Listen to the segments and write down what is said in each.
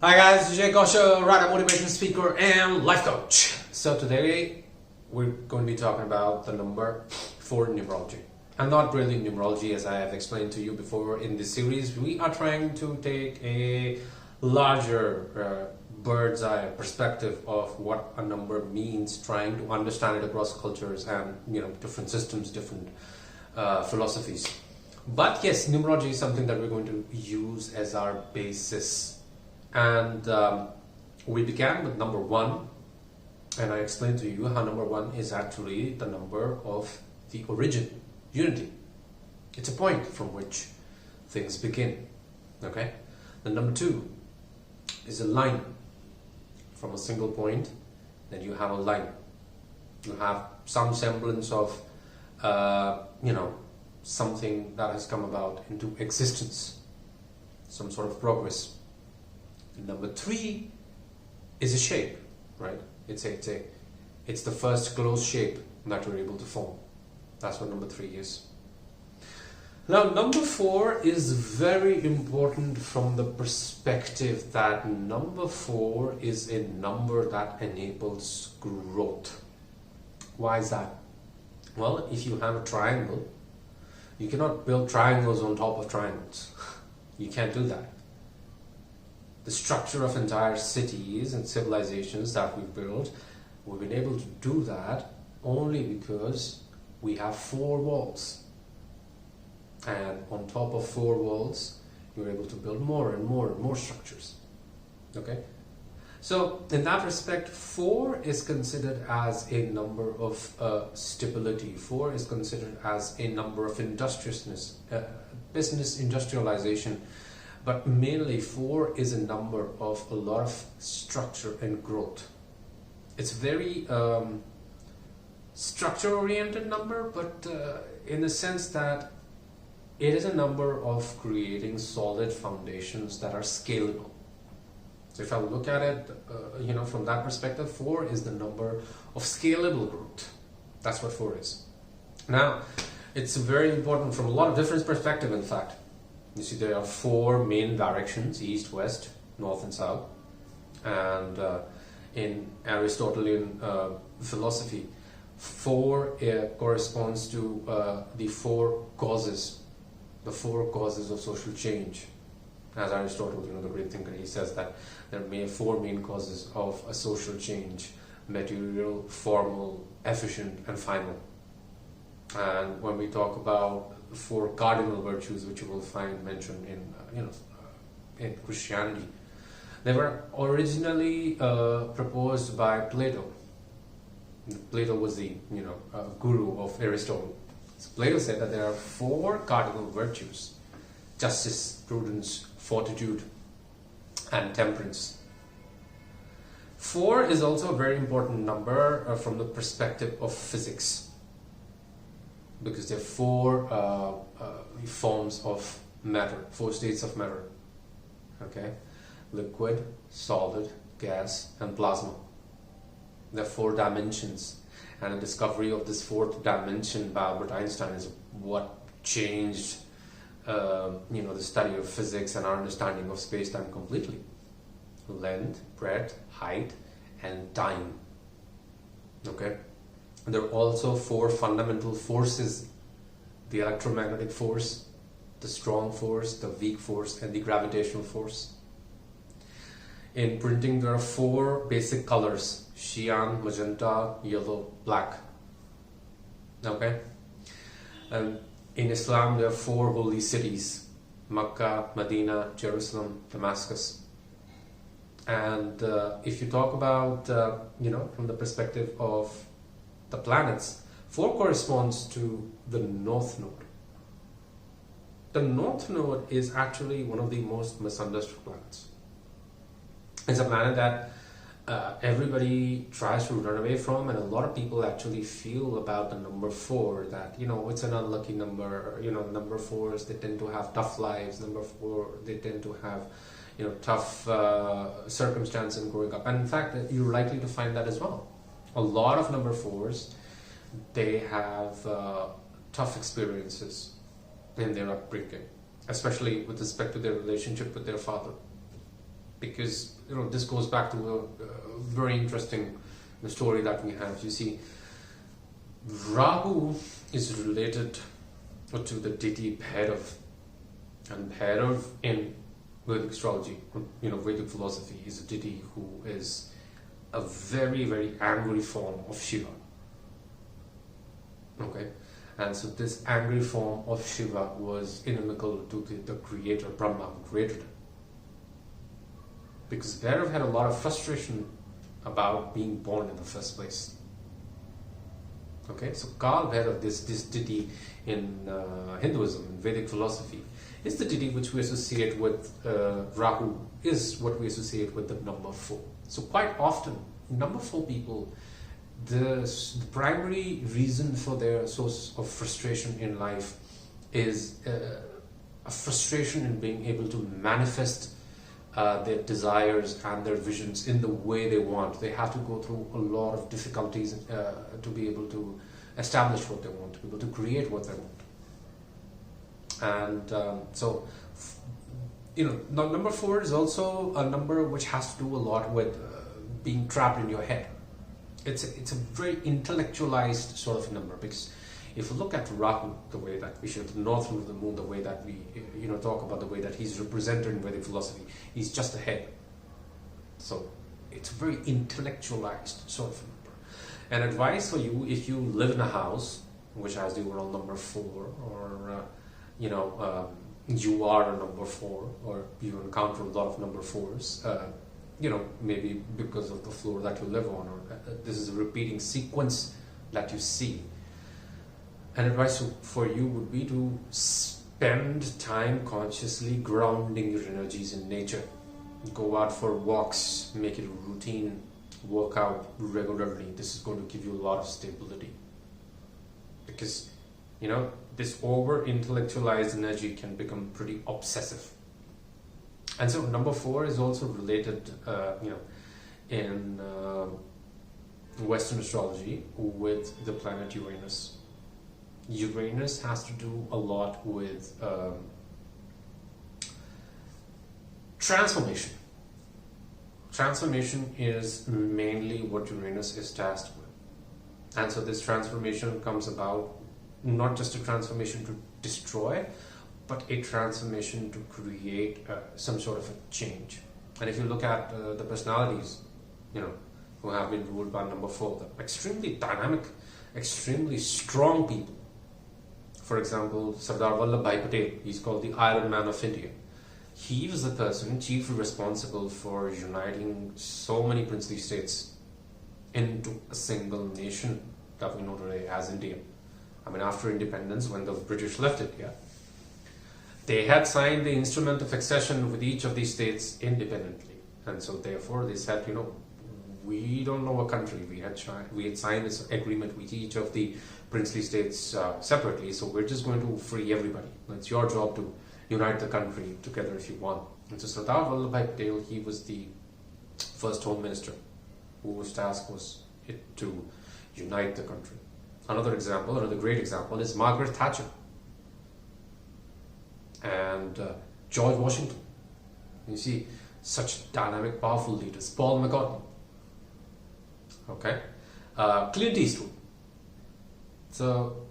Hi guys, Jay Kosha, writer, motivation speaker, and life coach. So today we're going to be talking about the number for numerology. And not really numerology, as I have explained to you before in this series. We are trying to take a larger bird's eye perspective of what a number means, trying to understand it across cultures and different systems, different philosophies. But yes, numerology is something that we're going to use as our basis. And we began with number one, and I explained to you how number one is actually the number of the origin, unity. It's a point from which things begin. Okay? The number two is a line. From a single point, then you have a line. You have some semblance of something that has come about into existence, some sort of progress. Number three is a shape, right? It's the first closed shape that you're able to form. That's what number three is. Now, number four is very important from the perspective that number four is a number that enables growth. Why is that? Well, if you have a triangle, you cannot build triangles on top of triangles. You can't do that. The structure of entire cities and civilizations that we've built, we've been able to do that only because we have four walls. And on top of four walls, you're able to build more and more and more structures. Okay? So, in that respect, four is considered as a number of stability. Four is considered as a number of industriousness, business industrialization. But mainly, four is a number of a lot of structure and growth. It's very structure-oriented number, but in the sense that it is a number of creating solid foundations that are scalable. So if I look at it, from that perspective, four is the number of scalable growth. That's what four is. Now, it's very important from a lot of different perspectives, in fact. You see, there are four main directions: east, west, north, and south. And in Aristotelian philosophy, four corresponds to the four causes of social change. As Aristotle, the great thinker, he says that there are four main causes of a social change: material, formal, efficient, and final. And when we talk about four cardinal virtues, which you will find mentioned in Christianity, they were originally proposed by Plato. Plato was the guru of Aristotle. So Plato said that there are four cardinal virtues: justice, prudence, fortitude, and temperance. Four is also a very important number from the perspective of physics, because there are four forms of matter, four states of matter. Okay, liquid, solid, gas, and plasma. There are four dimensions, and the discovery of this fourth dimension by Albert Einstein is what changed, the study of physics and our understanding of space-time completely. Length, breadth, height, and time. Okay. There are also four fundamental forces: the electromagnetic force, the strong force, the weak force, and the gravitational force. In printing, there are four basic colors: cyan, magenta, yellow, black. Okay? And in Islam, there are four holy cities: Makkah, Medina, Jerusalem, Damascus. And if you talk about, from the perspective of the planets, four corresponds to the North Node. The North Node is actually one of the most misunderstood planets. It's a planet that everybody tries to run away from, and a lot of people actually feel about the number four that, it's an unlucky number. Number fours, they tend to have tough lives. Number four, they tend to have, tough circumstances in growing up. And in fact, you're likely to find that as well. A lot of number fours, they have tough experiences in their upbringing, especially with respect to their relationship with their father. because this goes back to a very interesting story that we have. You see, Rahu is related to the deity Bhairav, and Bhairav in Vedic astrology, Vedic philosophy, is a deity who is a very, very angry form of Shiva. Okay, and so this angry form of Shiva was inimical to the creator, Brahma, who created him. Because Bhairav had a lot of frustration about being born in the first place. Okay, so Kal Bhairav, this deity in Hinduism, in Vedic philosophy, is the deity which we associate with Rahu, is what we associate with the number 4. So quite often, number 4 people, the primary reason for their source of frustration in life is a frustration in being able to manifest their desires and their visions in the way they want. They have to go through a lot of difficulties to be able to establish what they want, to be able to create what they want. And so number 4 is also a number which has to do a lot with being trapped in your head. It's a very intellectualized sort of number, because if you look at Rahu, the way that we should, the north node of the moon, the way that we talk about the way that he's represented in Vedic philosophy, he's just a head. So it's a very intellectualized sort of number. And advice for you, if you live in a house which has the overall number 4, or you are a number 4, or you encounter a lot of number 4s, maybe because of the floor that you live on, or this is a repeating sequence that you see. An advice for you would be to spend time consciously grounding your energies in nature. Go out for walks, make it a routine, work out regularly. This is going to give you a lot of stability. Because, this over-intellectualized energy can become pretty obsessive. And so number 4 is also related, in Western astrology with the planet Uranus. Uranus has to do a lot with transformation. Transformation is mainly what Uranus is tasked with. And so this transformation comes about not just a transformation to destroy, but a transformation to create some sort of a change. And if you look at the personalities, who have been ruled by number 4, they're extremely dynamic, extremely strong people. For example, Sardar Vallabhbhai Patel, he's called the Iron Man of India. He was the person chiefly responsible for uniting so many princely states into a single nation that we know today as India. I mean, after independence, when the British left it, they had signed the instrument of accession with each of these states independently. And so therefore they said, we don't know a country. We had signed this agreement with each of the princely states separately, so we're just going to free everybody. It's your job to unite the country together if you want. And so Sardar Vallabhbhai Patel, he was the first Home Minister whose task was to unite the country. Another great example is Margaret Thatcher and George Washington. You see, such dynamic, powerful leaders. Paul McCartney. Okay, Clint Eastwood. So,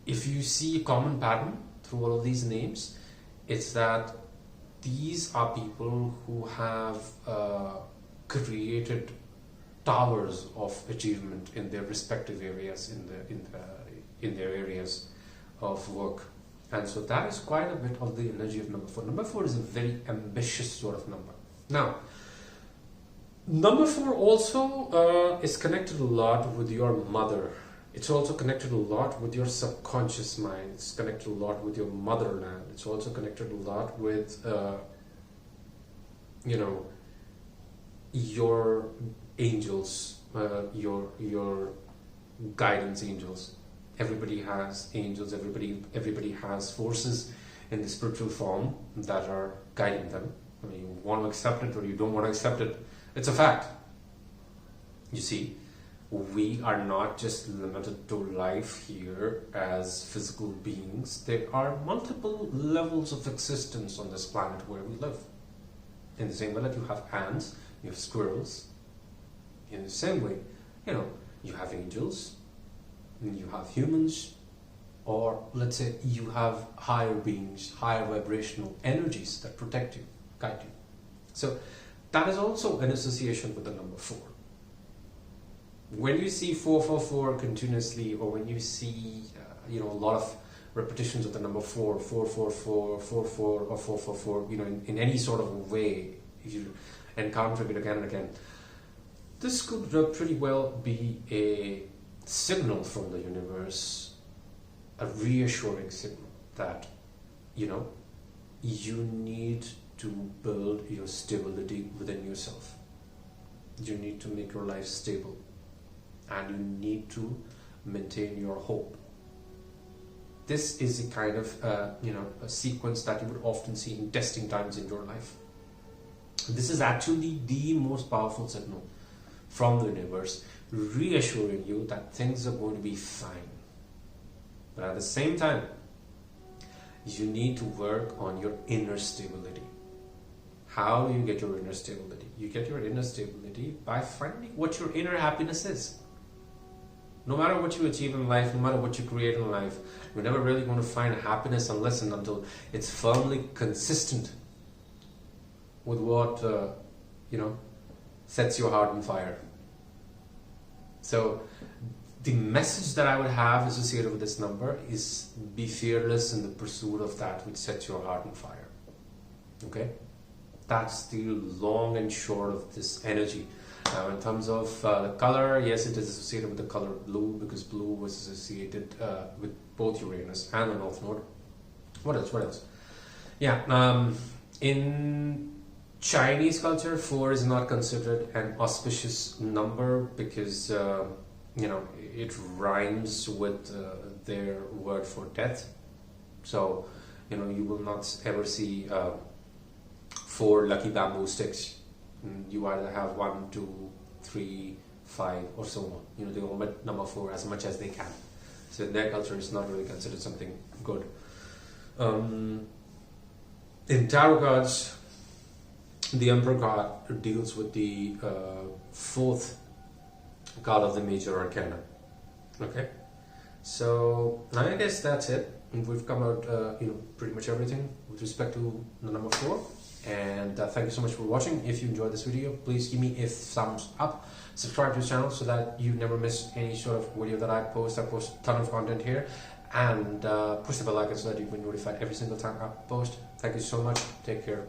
if you see a common pattern through all of these names, it's that these are people who have created towers of achievement in their respective areas, in their areas of work. And so that is quite a bit of the energy of number 4. Number 4 is a very ambitious sort of number. Now, number 4 also is connected a lot with your mother. It's also connected a lot with your subconscious mind. It's connected a lot with your motherland. It's also connected a lot with, your angels, your guidance angels. Everybody has angels. Everybody has forces in the spiritual form that are guiding them. I mean, you want to accept it or you don't want to accept it. It's a fact. You see, we are not just limited to life here as physical beings. There are multiple levels of existence on this planet where we live. In the same way that you have ants, you have squirrels. In the same way, you have angels, you have humans, or let's say you have higher beings, higher vibrational energies that protect you, guide you. So that is also an association with the number 4. When you see 444 continuously, or when you see a lot of repetitions of the number 4, 444, 44, or 444, in any sort of way, if you encounter it again and again, this could pretty well be a signal from the universe, a reassuring signal that you need to build your stability within yourself. You need to make your life stable, and you need to maintain your hope. This is a kind of a sequence that you would often see in testing times in your life. This is actually the most powerful signal from the universe, reassuring you that things are going to be fine. But at the same time, you need to work on your inner stability. How do you get your inner stability? You get your inner stability by finding what your inner happiness is. No matter what you achieve in life, no matter what you create in life, you're never really going to find happiness unless and until it's firmly consistent with what sets your heart on fire. So the message that I would have associated with this number is be fearless in the pursuit of that which sets your heart on fire. Okay? That's the long and short of this energy. Now, in terms of the color, yes, it is associated with the color blue, because blue was associated with both Uranus and the North Node. What else? Yeah, in Chinese culture, 4 is not considered an auspicious number because it rhymes with their word for death. So you will not ever see 4 lucky bamboo sticks. You either have 1, 2, 3, 5, or so on. They omit number 4 as much as they can. So in their culture, it's not really considered something good. In tarot cards, the Emperor card deals with the 4th card of the major arcana. Okay, so I guess that's it. We've come out, pretty much everything with respect to the number 4. And thank you so much for watching. If you enjoyed this video, please give me a thumbs up. Subscribe to the channel so that you never miss any sort of video that I post. I post a ton of content here. And push the bell icon so that you can be notified every single time I post. Thank you so much. Take care.